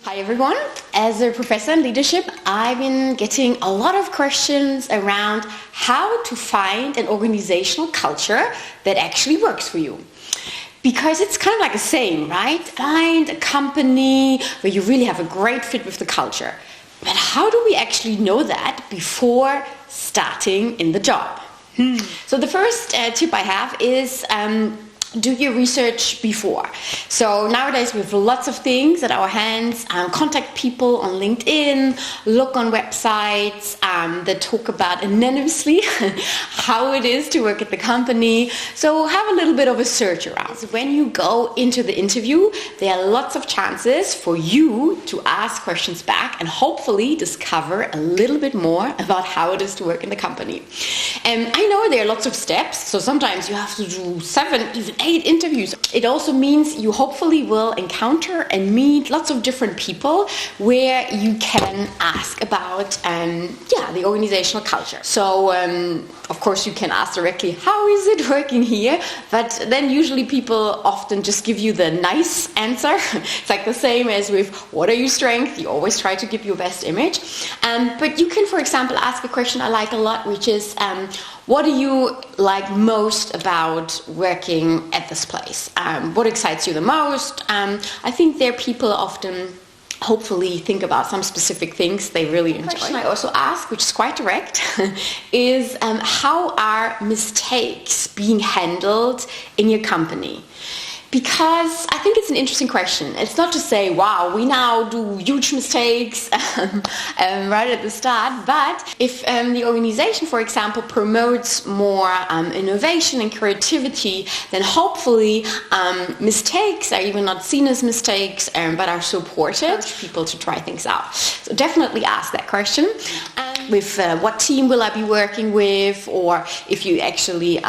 Hi everyone. As a professor in leadership, I've been getting a lot of questions around how to find an organizational culture that actually works for you. Because it's kind of like a saying, right? Find a company where you really have a great fit with the culture. But how do we actually know that before starting in the job? So the first tip I have is do your research before. So nowadays we have lots of things at our hands. Contact people on LinkedIn, look on websites that talk about anonymously how it is to work at the company. So have a little bit of a search around. So when you go into the interview, there are lots of chances for you to ask questions back and hopefully discover a little bit more about how it is to work in the company. And I know there are lots of steps, so sometimes you have to do 7, even 8 interviews. It also means you hopefully will encounter and meet lots of different people where you can ask about the organizational culture. So of course you can ask directly, how is it working here? But then usually people often just give you the nice answer. It's like the same as with what are your strengths? You always try to give your best image. But you can, for example, ask a question I like a lot, which is what do you like most about working at this place? What excites you the most? I think there people often hopefully think about some specific things they really enjoy. The question I also ask, which is quite direct, is how are mistakes being handled in your company? Because I think it's an interesting question. It's not to say, wow, we now do huge mistakes right at the start, but if the organization, for example, promotes more innovation and creativity, then hopefully mistakes are even not seen as mistakes, but are supported. Encourage people to try things out. So definitely ask that question. With what team will I be working with, or if you actually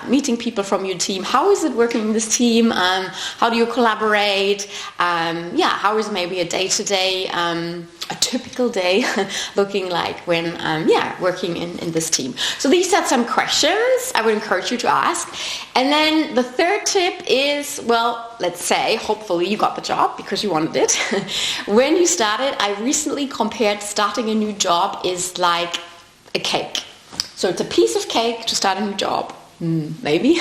meeting people from your team, how is it working in this team? How do you collaborate? How is maybe a day-to-day, a typical day looking like when working in this team? So these are some questions I would encourage you to ask. And then the third tip is, well, let's say hopefully you got the job because you wanted it. When you started, I recently compared starting a new job is like a cake. So it's a piece of cake to start a new job. Maybe,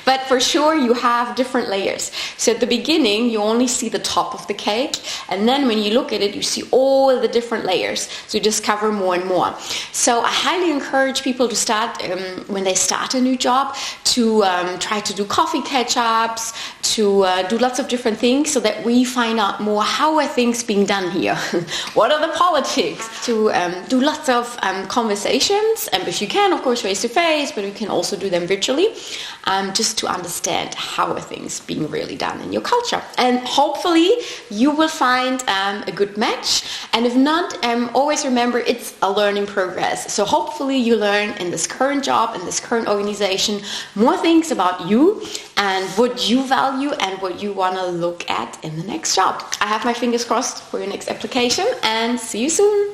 but for sure you have different layers. So at the beginning you only see the top of the cake, and then when you look at it you see all the different layers, so you discover more and more. So I highly encourage people to start when they start a new job to try to do coffee catch-ups, to do lots of different things so that we find out more, how are things being done here, what are the politics, to do lots of conversations, and if you can, of course, face to face, but we can also do them virtually, just to understand how are things being really done in your culture. And hopefully you will find a good match, and if not, always remember it's a learning progress. So hopefully you learn in this current job, in this current organization, more things about you and what you value and what you want to look at in the next job. I have my fingers crossed for your next application, and see you soon.